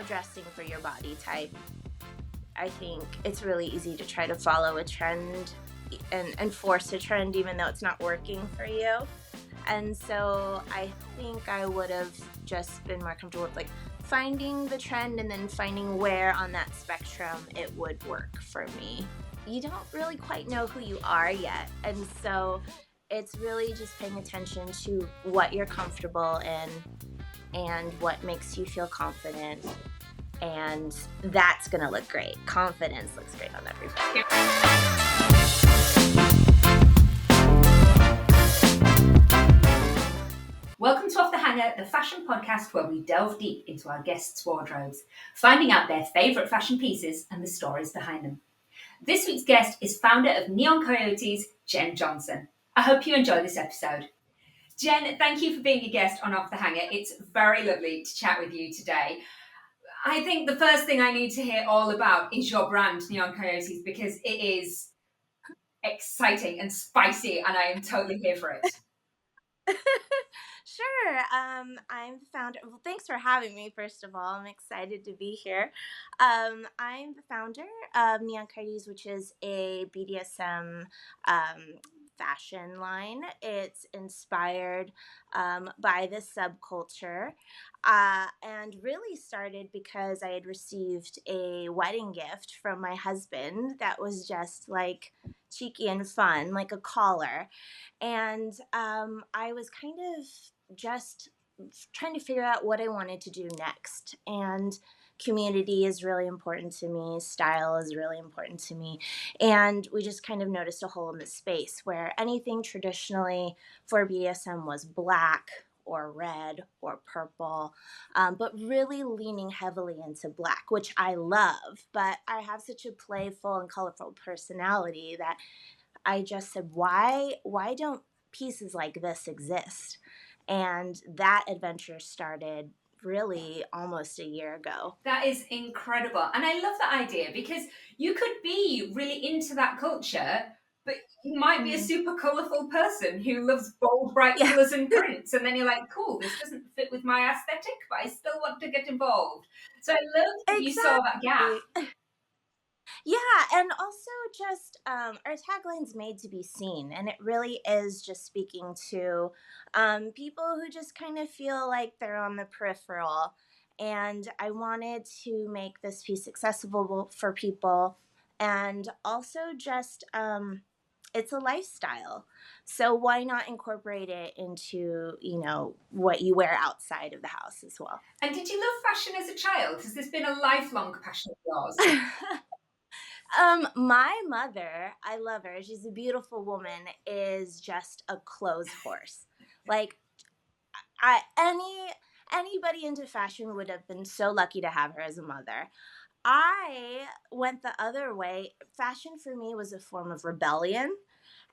dressing for your body type. I think it's really easy to try to follow a trend and force a trend even though it's not working for you. And so I think I would have just been more comfortable with like finding the trend and then finding where on that spectrum it would work for me. You don't really quite know who you are yet. And so it's really just paying attention to what you're comfortable in and what makes you feel confident. And that's going to look great. Confidence looks great on everybody. Welcome to Off the Hanger, the fashion podcast where we delve deep into our guests' wardrobes, finding out their favourite fashion pieces and the stories behind them. This week's guest is founder of Neon Coyotes, Jen Johnson. I hope you enjoy this episode. Jen, thank you for being a guest on Off the Hanger. It's very lovely to chat with you today. I think the first thing I need to hear all about is your brand, Neon Coyotes, because it is exciting and spicy, and I am totally here for it. Sure. I'm the founder. Well, thanks for having me, first of all. I'm excited to be here. I'm the founder of Neon Coyotes, which is a BDSM fashion line. It's inspired by the subculture and really started because I had received a wedding gift from my husband that was just like cheeky and fun, like a collar. And I was kind of just trying to figure out what I wanted to do next. And community is really important to me. Style is really important to me. And we just kind of noticed a hole in the space where anything traditionally for BDSM was black or red or purple, but really leaning heavily into black, which I love. But I have such a playful and colorful personality that I just said, why don't pieces like this exist? And that adventure started really almost a year ago. That is incredible. And I love that idea because you could be really into that culture, but you might be a super colourful person who loves bold, bright colours and prints. And then you're like, cool, this doesn't fit with my aesthetic, but I still want to get involved. So I love that you saw that gap. Yeah, and also just our tagline's made to be seen, and it really is just speaking to people who just kind of feel like they're on the peripheral. And I wanted to make this piece accessible for people, and also just it's a lifestyle. So why not incorporate it into, what you wear outside of the house as well? And did you love fashion as a child? Has this been a lifelong passion of yours? My mother, I love her. She's a beautiful woman, is just a clothes horse. Like anybody into fashion would have been so lucky to have her as a mother. I went the other way. Fashion for me was a form of rebellion,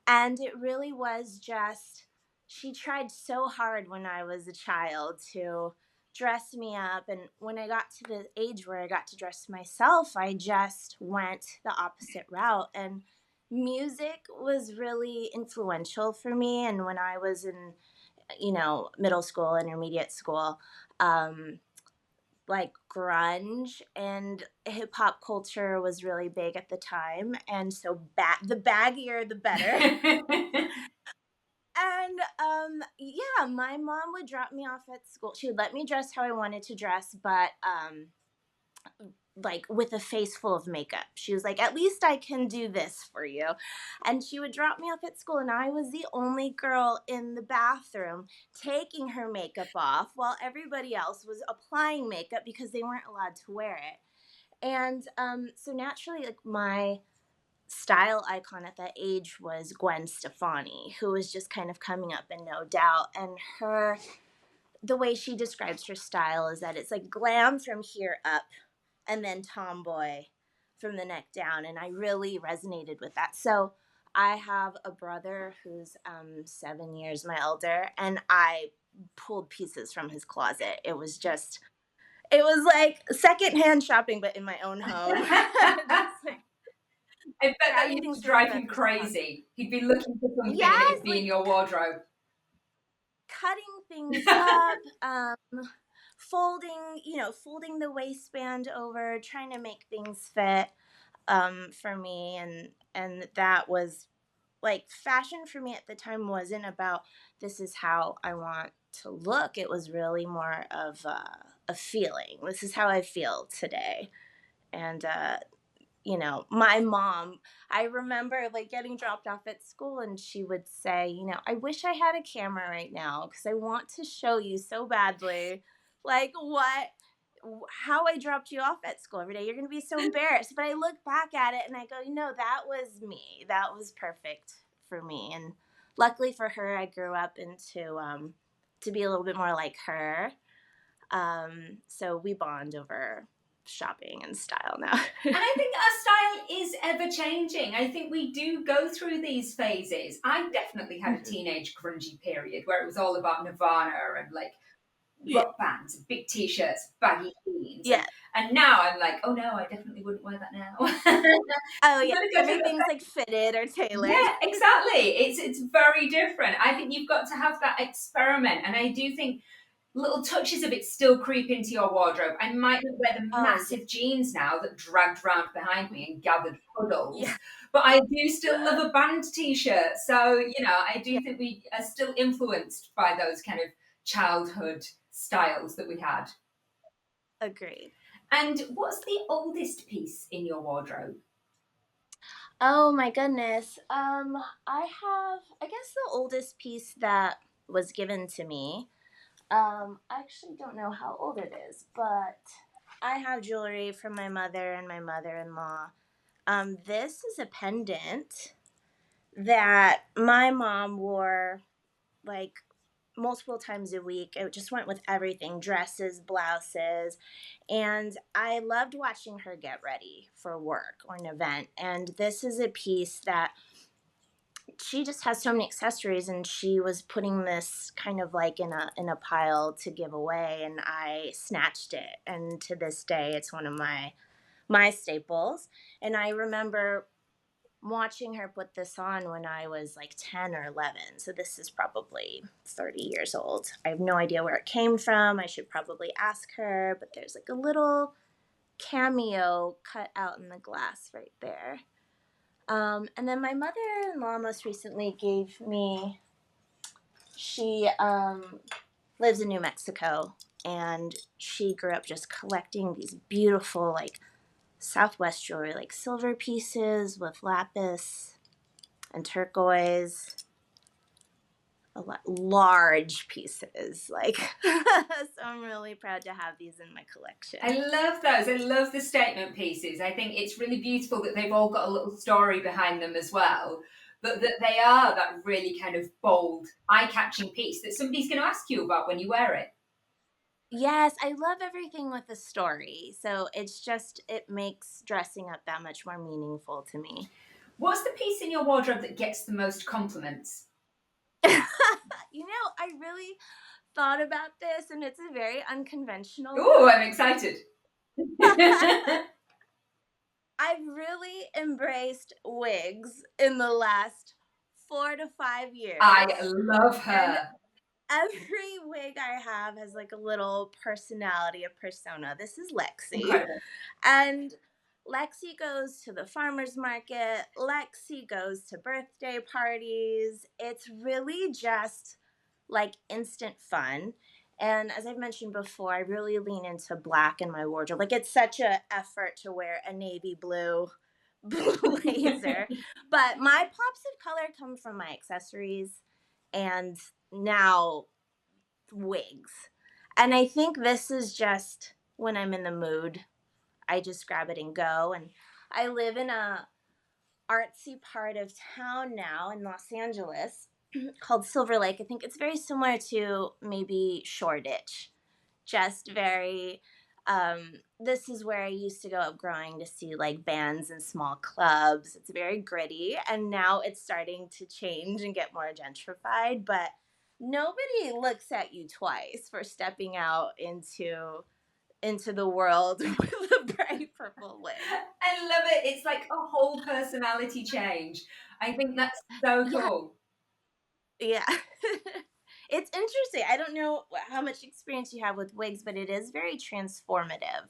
and it really was just she tried so hard when I was a child to dress me up, and when I got to the age where I got to dress myself, I just went the opposite route. And music was really influential for me. And when I was in middle school, intermediate school, like grunge and hip hop culture was really big at the time, and so the baggier the better. And yeah, my mom would drop me off at school. She would let me dress how I wanted to dress, but like with a face full of makeup. She was like, at least I can do this for you. And she would drop me off at school, and I was the only girl in the bathroom taking her makeup off while everybody else was applying makeup because they weren't allowed to wear it. And so naturally, like my style icon at that age was Gwen Stefani, who was just kind of coming up in No Doubt. And the way she describes her style is that it's like glam from here up and then tomboy from the neck down. And I really resonated with that. So I have a brother who's 7 years my elder, and I pulled pieces from his closet. It was like secondhand shopping, but in my own home. I bet that used to drive him crazy. He'd be looking for something and it'd be in your wardrobe. Cutting things up, folding the waistband over, trying to make things fit for me, and that was like fashion for me at the time wasn't about this is how I want to look. It was really more of a feeling. This is how I feel today. And my mom, I remember like getting dropped off at school and she would say, I wish I had a camera right now because I want to show you so badly like how I dropped you off at school every day. You're going to be so embarrassed. But I look back at it and I go, that was me. That was perfect for me. And luckily for her, I grew up into to be a little bit more like her. So we bond over shopping and style now. And I think our style is ever changing. I think we do go through these phases. I definitely had a teenage grungy period where it was all about Nirvana and like Yeah. rock bands, big t-shirts, baggy jeans. Yeah. And now I'm like, oh no, I definitely wouldn't wear that now. Oh yeah. Everything's like fitted or tailored. Yeah, exactly. It's very different. I think you've got to have that experiment. And I do think little touches of it still creep into your wardrobe. I might not wear the massive jeans now that dragged round behind me and gathered puddles, Yeah. but I do still love a band t-shirt. So, I Yeah. do think we are still influenced by those kind of childhood styles that we had. Agreed. And what's the oldest piece in your wardrobe? Oh my goodness. I guess the oldest piece that was given to me. I actually don't know how old it is, but I have jewelry from my mother and my mother-in-law. This is a pendant that my mom wore like multiple times a week. It just went with everything, dresses, blouses. And I loved watching her get ready for work or an event. And this is a piece that she just has so many accessories, and she was putting this kind of like in a pile to give away, and I snatched it, and to this day it's one of my staples. And I remember watching her put this on when I was like 10 or 11. So this is probably 30 years old. I have no idea where it came from. I should probably ask her, but there's like a little cameo cut out in the glass right there. And then my mother-in-law most recently gave me, she lives in New Mexico, and she grew up just collecting these beautiful like Southwest jewelry, like silver pieces with lapis and turquoise, large pieces. Like, so I'm really proud to have these in my collection. I love those. I love the statement pieces. I think it's really beautiful that they've all got a little story behind them as well, but that they are that really kind of bold, eye-catching piece that somebody's going to ask you about when you wear it. Yes, I love everything with a story. So it makes dressing up that much more meaningful to me. What's the piece in your wardrobe that gets the most compliments? I really thought about this, and it's a very unconventional. Oh, I'm excited. I've really embraced wigs in the last 4 to 5 years. I love her. And every wig I have has like a little personality, a persona. This is Lexi. Incredible. And Lexi goes to the farmer's market. Lexi goes to birthday parties. It's really just like instant fun. And as I've mentioned before, I really lean into black in my wardrobe. Like it's such an effort to wear a navy blue blazer. But my pops of color come from my accessories and now wigs. And I think this is just when I'm in the mood, I just grab it and go. And I live in a artsy part of town now in Los Angeles called Silver Lake. I think it's very similar to maybe Shoreditch. Just very this is where I used to go up growing to see like bands and small clubs. It's very gritty, and now it's starting to change and get more gentrified, but nobody looks at you twice for stepping out into the world with a bright purple wig. I love it. It's like a whole personality change. I think that's so cool. Yeah. It's interesting. I don't know how much experience you have with wigs, but it is very transformative.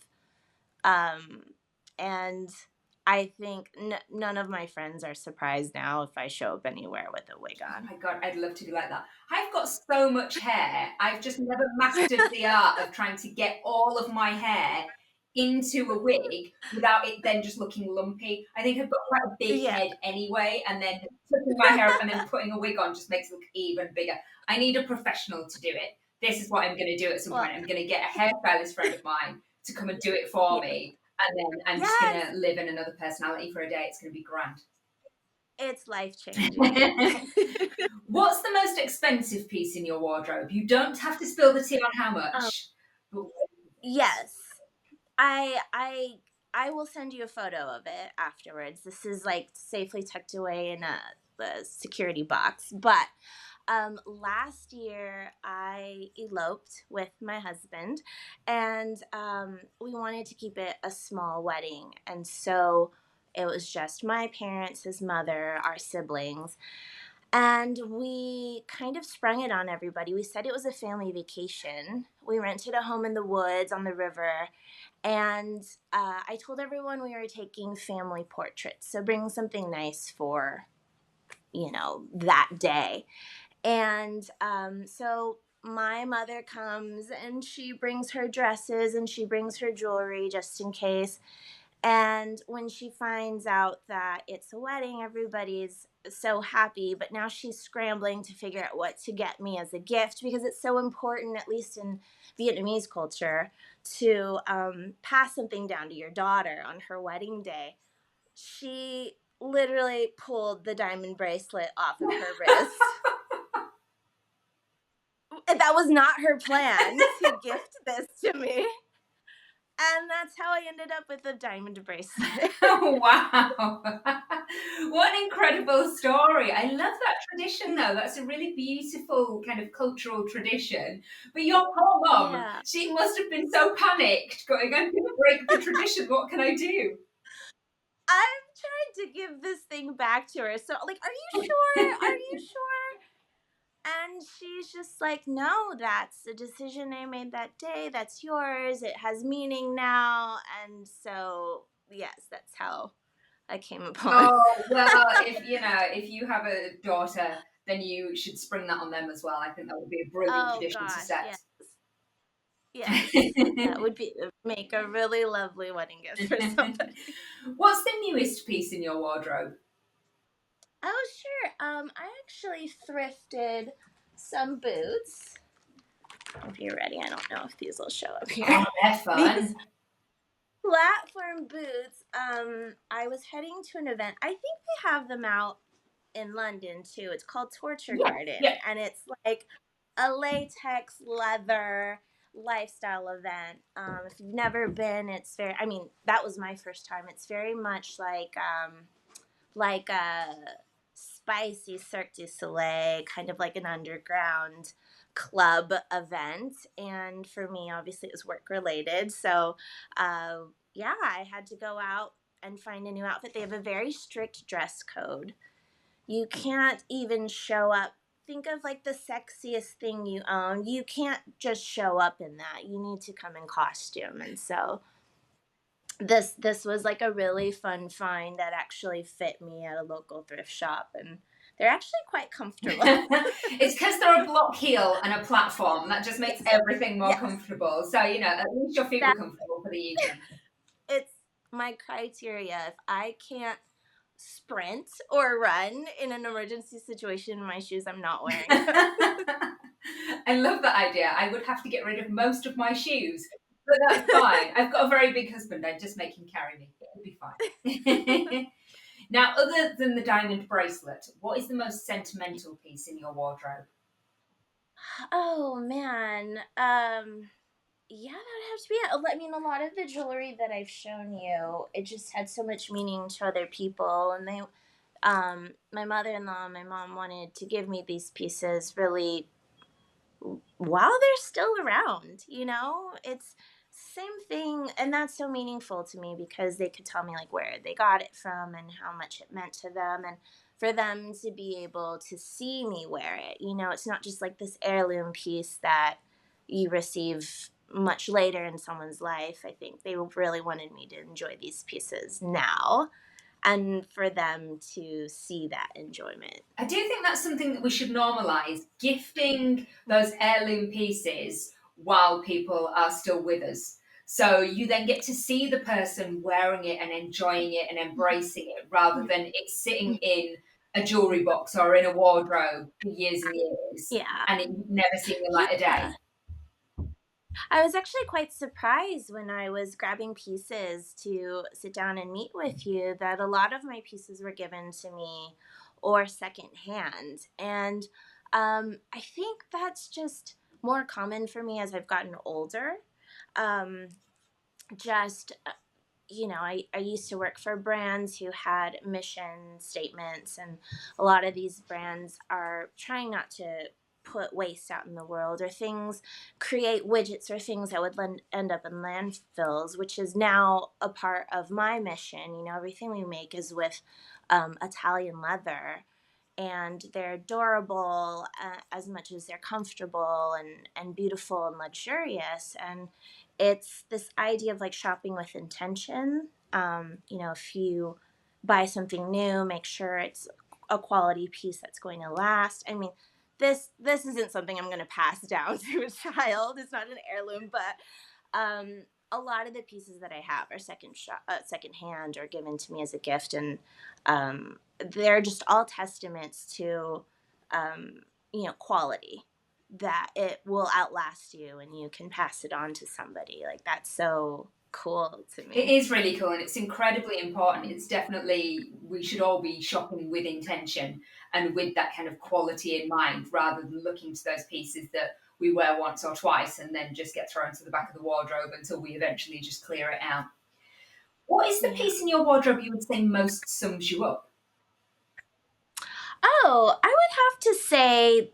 Um, and I think none of my friends are surprised now if I show up anywhere with a wig Oh on. my God, I'd love to be like that. I've got so much hair. I've just never mastered the art of trying to get all of my hair into a wig without it then just looking lumpy. I think I've got quite a big Yeah. head anyway, and then tucking my hair up and then putting a wig on just makes it look even bigger. I need a professional to do it. This is what I'm going to do at some Well, point. I'm going to get a hairstylist friend of mine to come and do it for yeah. me, and then I'm just going Yes. to live in another personality for a day. It's going to be grand. It's life changing. What's the most expensive piece in your wardrobe? You don't have to spill the tea on how um, much. But yes. I will send you a photo of it afterwards. This is like safely tucked away in the security box. But last year I eloped with my husband, and we wanted to keep it a small wedding, and so it was just my parents, his mother, our siblings, and we kind of sprung it on everybody. We said it was a family vacation. We rented a home in the woods on the river. And I told everyone we were taking family portraits. So bring something nice for, that day. And so my mother comes and she brings her dresses and she brings her jewelry just in case. And when she finds out that it's a wedding, everybody's so happy. But now she's scrambling to figure out what to get me as a gift because it's so important, at least in Vietnamese culture, to pass something down to your daughter on her wedding day. She literally pulled the diamond bracelet off of her wrist. That was not her plan to gift this to me. And that's how I ended up with a diamond bracelet. Oh, wow. What an incredible story. I love that tradition, though. That's a really beautiful kind of cultural tradition. But your poor mum, Yeah. she must have been so panicked, going, I'm going to break the tradition. What can I do? I'm trying to give this thing back to her. So, like, are you sure? Are you sure? And she's just like, no, that's the decision I made that day. That's yours. It has meaning now. And so, yes, that's how I came upon. Oh, well, if you have a daughter, then you should spring that on them as well. I think that would be a brilliant Oh, tradition to gosh. set. Yes. Yes. That would make a really lovely wedding gift for somebody. What's the newest piece in your wardrobe? Oh, sure. I actually thrifted some boots. If you're ready, I don't know if these will show up here. Oh, they're These fun. platform boots. I was heading to an event. I think they have them out in London too. It's called Torture Yeah, Garden, yeah. and it's like a latex leather lifestyle event. If you've never been, it's very. I mean, that was my first time. It's very much like a spicy Cirque du Soleil, kind of like an underground club event. And for me, obviously, it was work related. So, yeah, I had to go out and find a new outfit. They have a very strict dress code. You can't even show up. Think of like the sexiest thing you own. You can't just show up in that. You need to come in costume. And so this was like a really fun find that actually fit me at a local thrift shop, and they're actually quite comfortable. It's because they're a block heel and a platform. That just makes Yes. everything more Yes. comfortable. So, at least your feet were That comfortable for the evening. it's my criteria. If I can't sprint or run in an emergency situation in my shoes, I'm not wearing them. I love that idea. I would have to get rid of most of my shoes, but that's fine. I've got a very big husband. I'd just make him carry me. It'll be fine. Now, other than the diamond bracelet, what is the most sentimental piece in your wardrobe? Oh man. Yeah, that would have to be it. I mean, a lot of the jewelry that I've shown you, it just had so much meaning to other people, and my mother-in-law and my mom wanted to give me these pieces really while they're still around. It's same thing, and that's so meaningful to me because they could tell me like where they got it from and how much it meant to them. And for them to be able to see me wear it. You know, it's not just like this heirloom piece that you receive much later in someone's life. I think they really wanted me to enjoy these pieces now and for them to see that enjoyment. I do think that's something that we should normalise, gifting those heirloom pieces while people are still with us. So you then get to see the person wearing it and enjoying it and embracing it rather than it sitting in a jewellery box or in a wardrobe for years and years Yeah. and it never seeing the light of Yeah. day. I was actually quite surprised when I was grabbing pieces to sit down and meet with you that a lot of my pieces were given to me or secondhand. And I think that's just more common for me as I've gotten older. Um, just you know, I used to work for brands who had mission statements, and a lot of these brands are trying not to put waste out in the world or things, create widgets or things that would end up in landfills, which is now a part of my mission. You know, everything we make is with Italian leather, and they're adorable as much as they're comfortable and beautiful and luxurious. And it's this idea of like shopping with intention. You know, if you buy something new, make sure it's a quality piece that's going to last. I mean, this isn't something I'm going to pass down to a child. It's not an heirloom, but a lot of the pieces that I have are secondhand or given to me as a gift, and they're just all testaments to, you know, quality, that it will outlast you and you can pass it on to somebody. Like that's so cool to It me. is really cool and it's incredibly important. It's definitely, we should all be shopping with intention and with that kind of quality in mind rather than looking to those pieces that we wear once or twice and then just get thrown to the back of the wardrobe until we eventually just clear it out. What is the Yeah. piece in your wardrobe you would say most sums you up? Oh, I would have to say,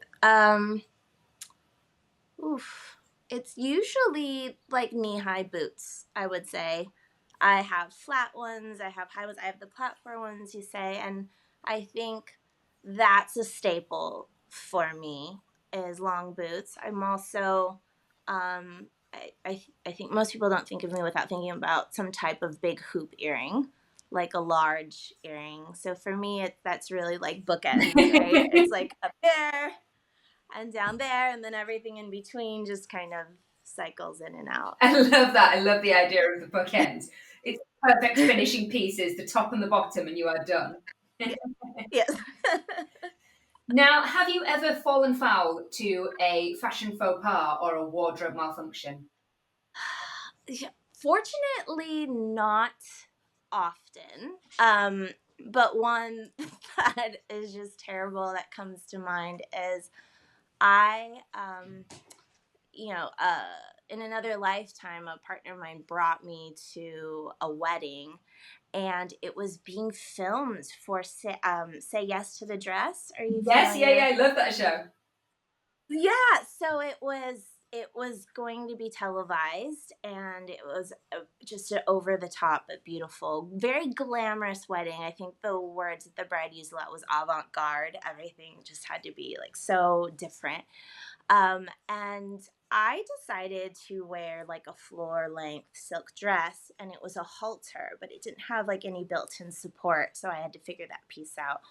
oof. It's usually like knee-high boots, I would say. I have flat ones, I have high ones, I have the platform ones, you say, and I think that's a staple for me is long boots. I'm also, I think most people don't think of me without thinking about some type of big hoop earring, like a large earring. So for me, that's really like bookends, right? It's like up there and down there, and then everything in between just kind of cycles in and out. I love that. I love the idea of the bookends. It's perfect finishing pieces, the top and the bottom, and you are done. Yeah. Yes. Now, have you ever fallen foul to a fashion faux pas or a wardrobe malfunction? Yeah, fortunately, not often. But one that is just terrible that comes to mind is I, you know, in another lifetime, a partner of mine brought me to a wedding, and it was being filmed for Say Yes to the Dress. Are you Yes, yeah, yeah, familiar? I love that show. Yeah, so it was going to be televised, and it was just an over the top but beautiful, very glamorous wedding. I think the words that the bride used a lot was avant garde. Everything just had to be like so different. And I decided to wear like a floor length silk dress, and it was a halter, but it didn't have like any built in support, so I had to figure that piece out.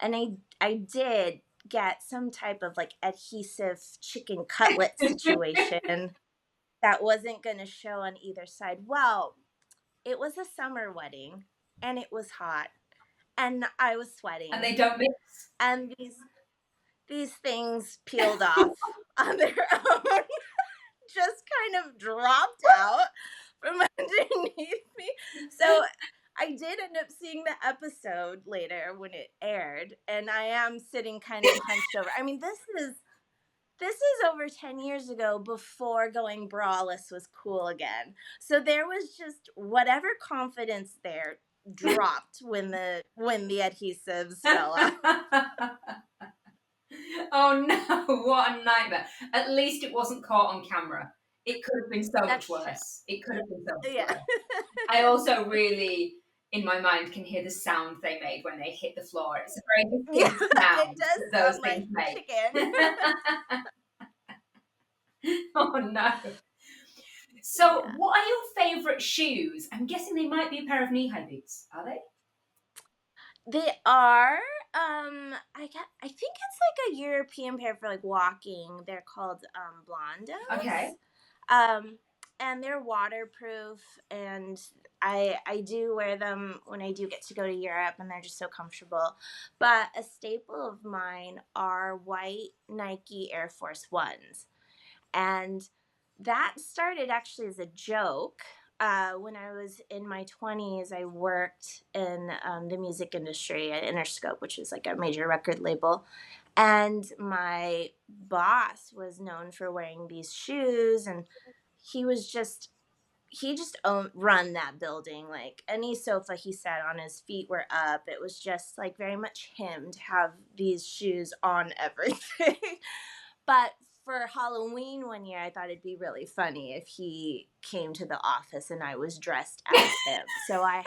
And I did get some type of like adhesive chicken cutlet situation that wasn't going to show on either side. Well, it was a summer wedding, and it was hot, and I was And sweating, they don't mix. and these things peeled off on their own, just kind of dropped out from underneath me. So I did end up seeing the episode later when it aired, and I am sitting kind of hunched over. I mean, this is over 10 years ago, before going braless was cool again. So there was just whatever confidence there dropped when the adhesives fell off. Oh no, what a nightmare. At least it wasn't caught on camera. It could have been so much That's true. worse. It could have been so much Yeah. worse. I also really in my mind can hear the sound they made when they hit the floor. It's a very Yeah, distinct it sound does that those sound like things make. chicken. Oh no. So, Yeah. what are your favourite shoes? I'm guessing they might be a pair of knee-high boots. Are they? They are. I think it's like a European pair for like walking. They're called blondos. Okay. Um, and they're waterproof, and I do wear them when I do get to go to Europe, and they're just so comfortable. But a staple of mine are white Nike Air Force Ones, and that started actually as a joke. When I was in my 20s, I worked in the music industry at Interscope, which is like a major record label. And my boss was known for wearing these shoes, and he was just he just run that building. Like any sofa he sat on, his feet were up. It was just like very much him to have these shoes on everything. But for Halloween one year, I thought it'd be really funny if he came to the office and I was dressed as him. So I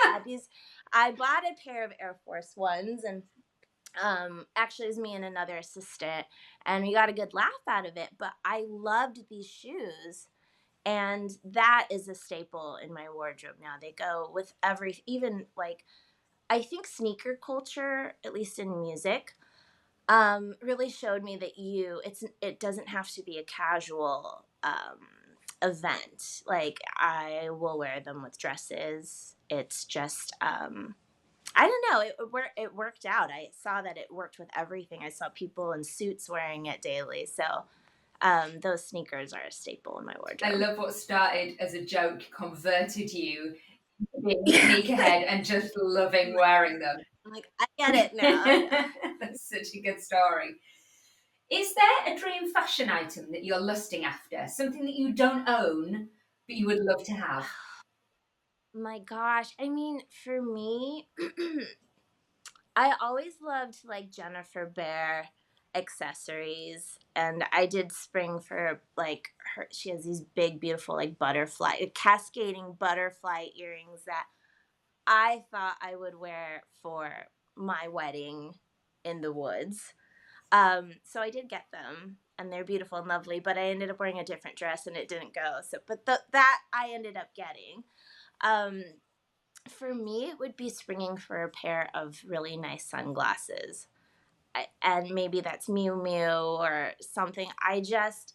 bought a pair of Air Force Ones, and actually it was me and another assistant, and we got a good laugh out of it. But I loved these shoes, and that is a staple in my wardrobe now. They go with even like, I think sneaker culture, at least in music, really showed me that it doesn't have to be a casual event. Like I will wear them with dresses. It's just I don't know. It worked out. I saw that it worked with everything. I saw people in suits wearing it daily. So those sneakers are a staple in my I wardrobe. love what started as a joke converted you to being a Yeah. sneakerhead and just loving wearing them. I'm like, I get it now. Yeah. That's such a good story. Is there a dream fashion item that you're lusting after? Something that you don't own, but you would love to have? My gosh. I mean, for me, I always loved like Jennifer Bear accessories, and I did spring for like her. She has these big beautiful like butterfly cascading butterfly earrings that I thought I would wear for my wedding in the woods. So I did get them, and they're beautiful and lovely, but I ended up wearing a different dress and it didn't go. So but that I ended up getting. um for me, it would be springing for a pair of really nice sunglasses. And maybe that's Miu Miu or something. I just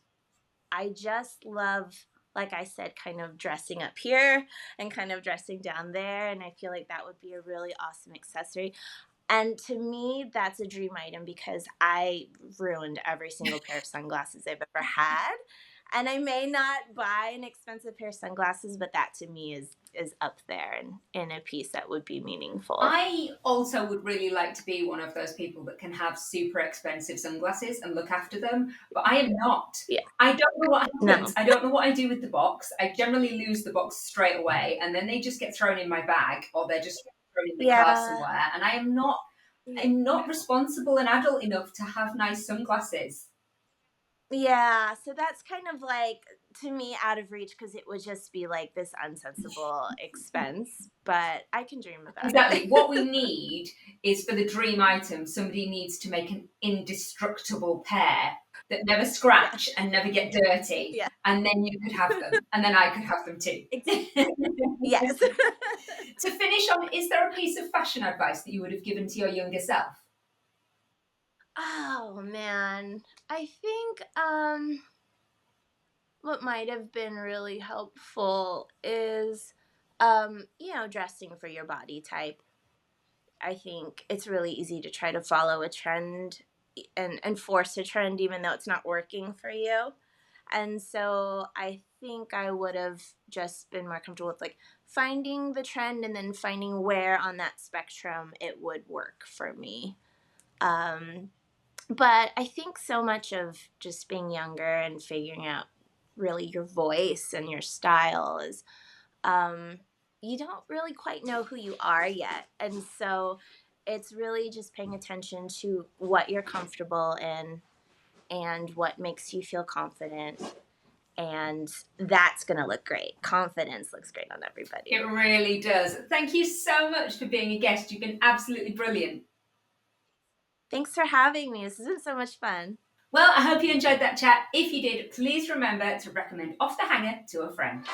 love, like I said, kind of dressing up here and kind of dressing down there. And I feel like that would be a really awesome accessory. And to me, that's a dream item because I ruined every single pair of sunglasses I've ever had. And I may not buy an expensive pair of sunglasses, but that to me is up there and in a piece that would be meaningful. I also would really like to be one of those people that can have super expensive sunglasses and look after them, but I am not. Yeah. I don't know what happens. No. I don't know what I do with the box. I generally lose the box straight away, and then they just get thrown in my bag or they're just thrown in the car Yeah. somewhere. And I'm not responsible and adult enough to have nice sunglasses. Yeah, so that's kind of like, to me, out of reach because it would just be like this unsensible expense, but I can dream about Exactly. it. What we need is for the dream item, somebody needs to make an indestructible pair that never Yeah. scratch and never get dirty. Yeah. And then you could have them. And then I could have them too. Yes. To finish on, is there a piece of fashion advice that you would have given to your younger self? Oh man. I think what might have been really helpful is dressing for your body type. I think it's really easy to try to follow a trend and force a trend even though it's not working for you. And so I think I would have just been more comfortable with like finding the trend and then finding where on that spectrum it would work for me. Um, but I think so much of just being younger and figuring out really your voice and your style is um, you don't really quite know who you are yet. And so it's really just paying attention to what you're comfortable in and what makes you feel confident, and that's going to look great. Confidence looks great on everybody. It really does. Thank you so much for being a guest. You've been absolutely brilliant. Thanks for having me. This has been so much fun. Well, I hope you enjoyed that chat. If you did, please remember to recommend Off the Hanger to a friend.